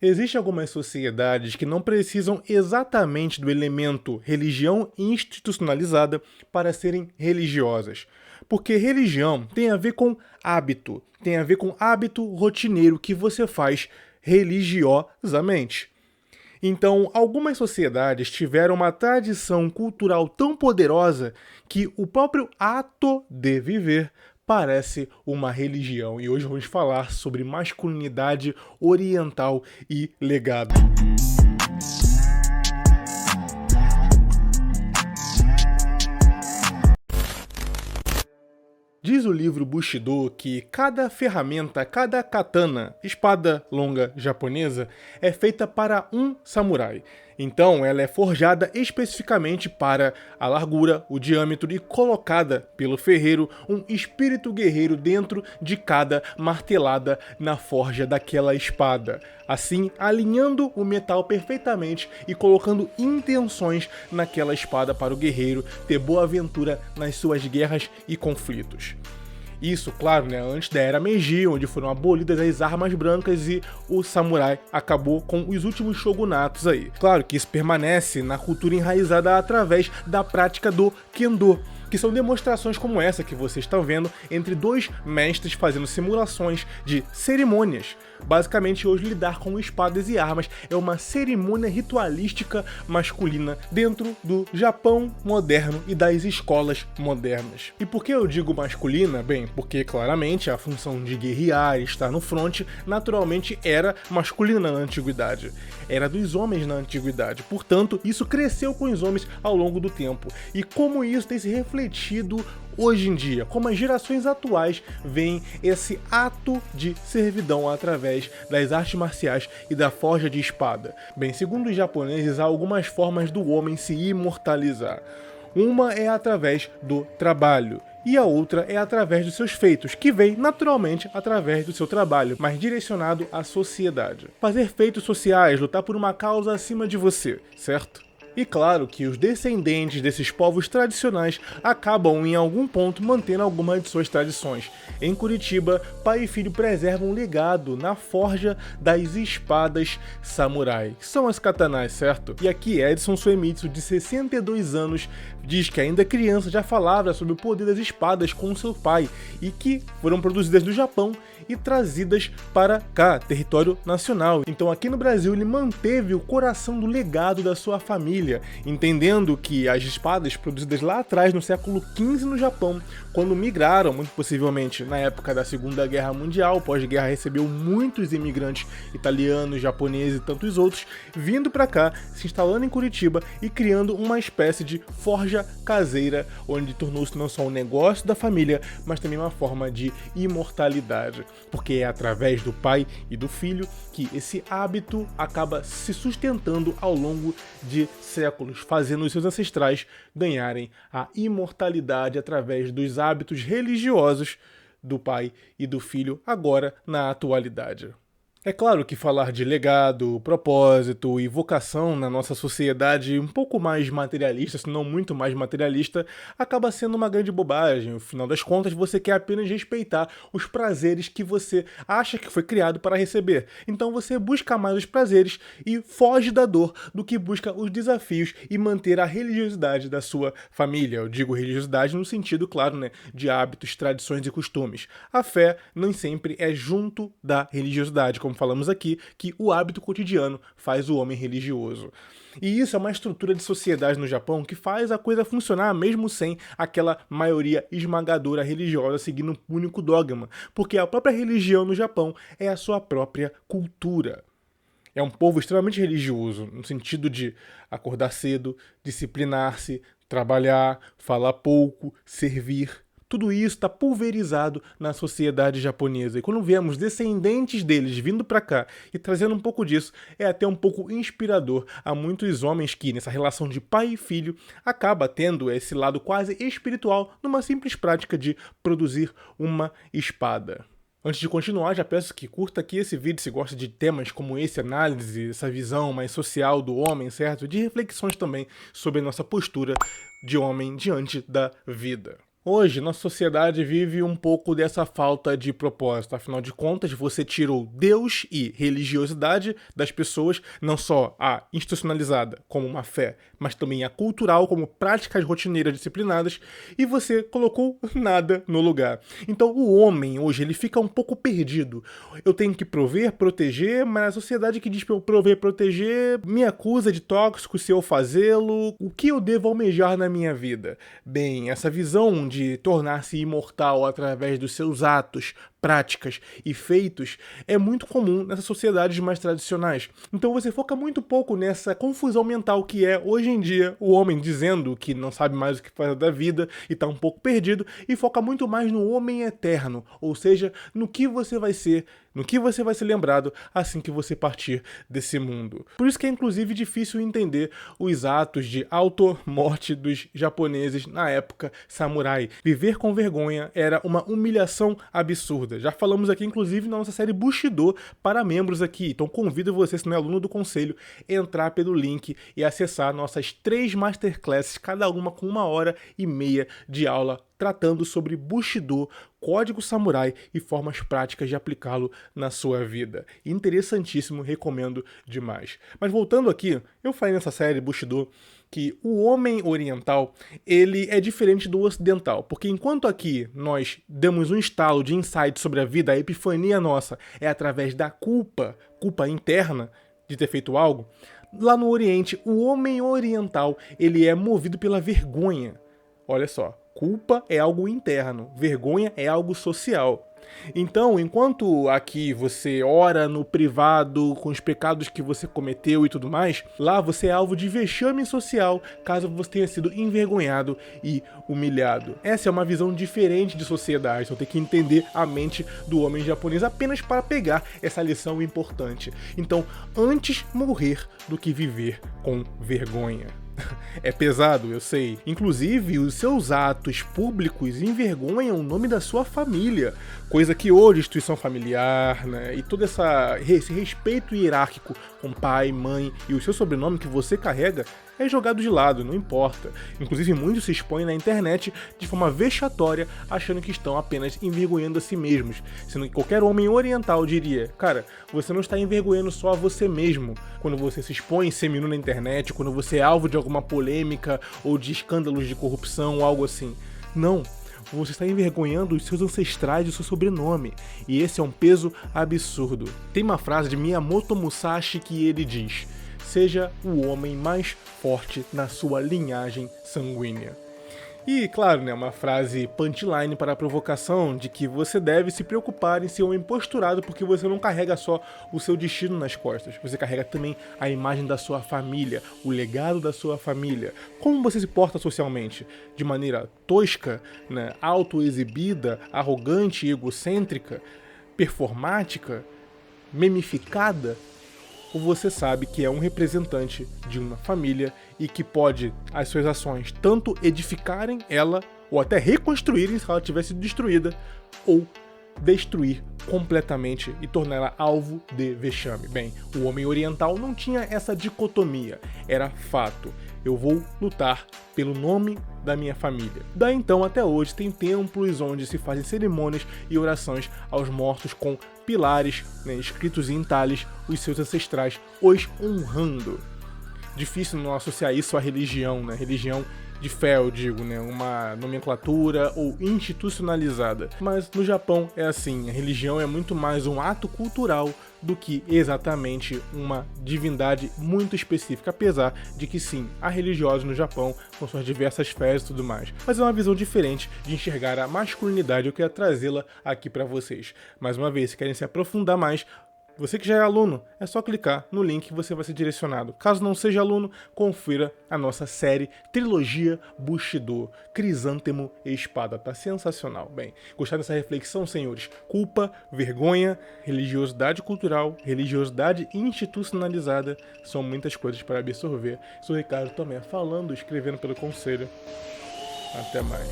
Existem algumas sociedades que não precisam exatamente do elemento religião institucionalizada para serem religiosas. Porque religião tem a ver com hábito, tem a ver com hábito rotineiro que você faz religiosamente. Então, algumas sociedades tiveram uma tradição cultural tão poderosa que o próprio ato de viver parece uma religião. E hoje vamos falar sobre masculinidade oriental e legado. Diz o livro Bushido que cada ferramenta, cada katana, espada longa japonesa, é feita para um samurai. Então, ela é forjada especificamente para a largura, o diâmetro e colocada pelo ferreiro um espírito guerreiro dentro de cada martelada na forja daquela espada. Assim, alinhando o metal perfeitamente e colocando intenções naquela espada para o guerreiro ter boa aventura nas suas guerras e conflitos. Isso, claro, antes da Era Meiji, onde foram abolidas as armas brancas e o samurai acabou com os últimos shogunatos aí. Claro que isso permanece na cultura enraizada através da prática do Kendo, que são demonstrações como essa que vocês estão vendo entre dois mestres fazendo simulações de cerimônias. Basicamente, hoje lidar com espadas e armas é uma cerimônia ritualística masculina dentro do Japão moderno e das escolas modernas. E por que eu digo masculina? Bem, porque claramente a função de guerrear e estar no fronte naturalmente era masculina na antiguidade. Era dos homens na antiguidade. Portanto, isso cresceu com os homens ao longo do tempo. E como isso tem se refletido hoje em dia, como as gerações atuais veem esse ato de servidão através das artes marciais e da forja de espada. Bem, segundo os japoneses, há algumas formas do homem se imortalizar. Uma é através do trabalho, e a outra é através dos seus feitos, que vem naturalmente através do seu trabalho, mas direcionado à sociedade. Fazer feitos sociais, lutar por uma causa acima de você, certo? E claro que os descendentes desses povos tradicionais acabam em algum ponto mantendo algumas de suas tradições. Em Curitiba, pai e filho preservam um legado na forja das espadas samurai, que são as katanas, certo? E aqui Edson Suemitsu, de 62 anos, diz que ainda criança já falava sobre o poder das espadas com seu pai e que foram produzidas no Japão e trazidas para cá, território nacional. Então aqui no Brasil ele manteve o coração do legado da sua família, entendendo que as espadas produzidas lá atrás, no século XV no Japão, quando migraram, muito possivelmente na época da Segunda Guerra Mundial, pós-guerra recebeu muitos imigrantes italianos, japoneses e tantos outros, vindo para cá, se instalando em Curitiba e criando uma espécie de forja caseira, onde tornou-se não só um negócio da família, mas também uma forma de imortalidade, porque é através do pai e do filho que esse hábito acaba se sustentando ao longo de séculos, fazendo os seus ancestrais ganharem a imortalidade através dos hábitos religiosos do pai e do filho agora na atualidade. É claro que falar de legado, propósito e vocação na nossa sociedade um pouco mais materialista, se não muito mais materialista, acaba sendo uma grande bobagem. No final das contas, você quer apenas respeitar os prazeres que você acha que foi criado para receber. Então você busca mais os prazeres e foge da dor do que busca os desafios e manter a religiosidade da sua família. Eu digo religiosidade no sentido, claro, de hábitos, tradições e costumes. A fé nem sempre é junto da religiosidade, como falamos aqui, que o hábito cotidiano faz o homem religioso. E isso é uma estrutura de sociedade no Japão que faz a coisa funcionar mesmo sem aquela maioria esmagadora religiosa seguindo um único dogma, porque a própria religião no Japão é a sua própria cultura. É um povo extremamente religioso, no sentido de acordar cedo, disciplinar-se, trabalhar, falar pouco, servir. Tudo isso está pulverizado na sociedade japonesa. E quando vemos descendentes deles vindo para cá e trazendo um pouco disso, é até um pouco inspirador a muitos homens que, nessa relação de pai e filho, acaba tendo esse lado quase espiritual numa simples prática de produzir uma espada. Antes de continuar, já peço que curta aqui esse vídeo se gosta de temas como esse, análise, essa visão mais social do homem, certo? De reflexões também sobre a nossa postura de homem diante da vida. Hoje, nossa sociedade vive um pouco dessa falta de propósito. Afinal de contas, você tirou Deus e religiosidade das pessoas, não só a institucionalizada como uma fé, mas também a cultural como práticas rotineiras disciplinadas, e você colocou nada no lugar. Então, o homem hoje ele fica um pouco perdido. Eu tenho que prover, proteger, mas a sociedade que diz para eu prover, proteger, me acusa de tóxico se eu fazê-lo. O que eu devo almejar na minha vida? Bem, essa visão de tornar-se imortal através dos seus atos, práticas e feitos é muito comum nessas sociedades mais tradicionais. Então você foca muito pouco nessa confusão mental que é, hoje em dia, o homem dizendo que não sabe mais o que fazer da vida e está um pouco perdido, e foca muito mais no homem eterno, ou seja, no que você vai ser, no que você vai ser lembrado assim que você partir desse mundo. Por isso que é inclusive difícil entender os atos de auto-morte dos japoneses na época samurai. Viver com vergonha era uma humilhação absurda. Já falamos aqui, inclusive, na nossa série Bushido para membros aqui. Então convido você, se não é aluno do conselho, a entrar pelo link e acessar nossas 3 masterclasses, cada uma com 1h30 de aula, tratando sobre Bushido, código samurai e formas práticas de aplicá-lo na sua vida. Interessantíssimo, recomendo demais. Mas voltando aqui, eu falei nessa série Bushido que o homem oriental, ele é diferente do ocidental, porque enquanto aqui nós damos um estalo de insight sobre a vida, a epifania nossa é através da culpa interna de ter feito algo, lá no Oriente, o homem oriental, ele é movido pela vergonha. Olha só, culpa é algo interno, vergonha é algo social. Então, enquanto aqui você ora no privado com os pecados que você cometeu e tudo mais, lá você é alvo de vexame social caso você tenha sido envergonhado e humilhado. Essa é uma visão diferente de sociedade, então tem que entender a mente do homem japonês apenas para pegar essa lição importante. Então, antes morrer do que viver com vergonha. É pesado, eu sei. Inclusive, os seus atos públicos envergonham o nome da sua família, coisa que hoje, instituição familiar, né, e todo esse respeito hierárquico com pai, mãe e o seu sobrenome que você carrega é jogado de lado, não importa. Inclusive, muitos se expõem na internet de forma vexatória, achando que estão apenas envergonhando a si mesmos, sendo que qualquer homem oriental diria: cara, você não está envergonhando só a você mesmo quando você se expõe seminu na internet, quando você é alvo de alguma polêmica ou de escândalos de corrupção ou algo assim. Não. Você está envergonhando os seus ancestrais e o seu sobrenome. E esse é um peso absurdo. Tem uma frase de Miyamoto Musashi que ele diz: seja o homem mais forte na sua linhagem sanguínea. E, claro, né, uma frase punchline para a provocação de que você deve se preocupar em ser um homem posturado, porque você não carrega só o seu destino nas costas, você carrega também a imagem da sua família, o legado da sua família. Como você se porta socialmente? De maneira tosca, né, autoexibida, arrogante e egocêntrica, performática, memificada? Ou você sabe que é um representante de uma família e que pode as suas ações tanto edificarem ela, ou até reconstruírem se ela tivesse sido destruída, ou destruir completamente e torná-la alvo de vexame. Bem, o homem oriental não tinha essa dicotomia, era fato. Eu vou lutar pelo nome da minha família. Daí então até hoje tem templos onde se fazem cerimônias e orações aos mortos com pilares, né, escritos em entalhes, os seus ancestrais, os honrando. Difícil não associar isso à religião, né? Religião de fé, eu digo, né? Uma nomenclatura ou institucionalizada. Mas no Japão é assim, a religião é muito mais um ato cultural do que exatamente uma divindade muito específica, apesar de que sim, há religiosos no Japão com suas diversas fés e tudo mais. Mas é uma visão diferente de enxergar a masculinidade, eu quero trazê-la aqui para vocês. Mais uma vez, se querem se aprofundar mais, você que já é aluno, é só clicar no link que você vai ser direcionado. Caso não seja aluno, confira a nossa série Trilogia Bushido, Crisântemo e Espada. Tá sensacional. Bem, gostaram dessa reflexão, senhores? Culpa, vergonha, religiosidade cultural, religiosidade institucionalizada, são muitas coisas para absorver. Sou o Ricardo Tomé, falando, escrevendo pelo conselho. Até mais.